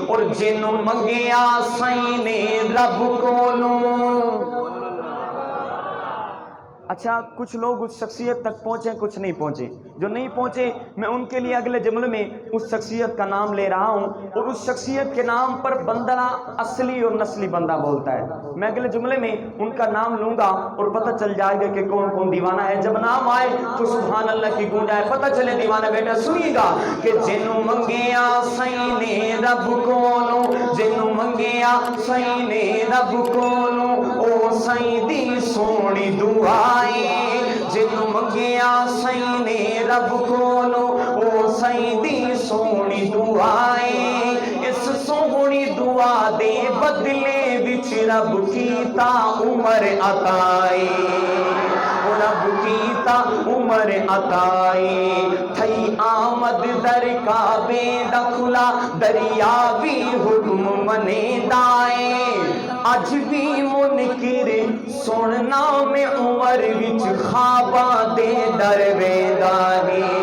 اور جنوں منگیا سائیں نے رب کولوں۔ اچھا کچھ لوگ اس شخصیت تک پہنچے، کچھ نہیں پہنچے۔ جو نہیں پہنچے میں ان کے لیے اگلے جملے میں اس شخصیت کا نام لے رہا ہوں، اور اس شخصیت کے نام پر بندہ اصلی اور نسلی بندہ بولتا ہے۔ میں اگلے جملے میں ان کا نام لوں گا اور پتہ چل جائے گا کہ کون کون دیوانہ ہے۔ جب نام آئے تو سبحان اللہ کی گونج آئے، پتہ چلے دیوانہ بیٹا۔ سنیے گا کہ جنوں منگیا سائیں نے رب کولوں، جنوں منگیا سائیں نے رب کولوں، او سائیں دی سونی دعا جنوں منگیا سائیں نے رب کولوں، او سائیں دی سونی دعائیں۔ اس سونی دعا دے بدلے وچ رب کیتا عمر عطائی، رب کیتا عمر عطائی۔ تھئی آمد در کعبے دا کھلا دریا بھی حکم منے دائیں، اج بھی منکر سننا میں عمر وچ خواباں دے در ویندا ہے،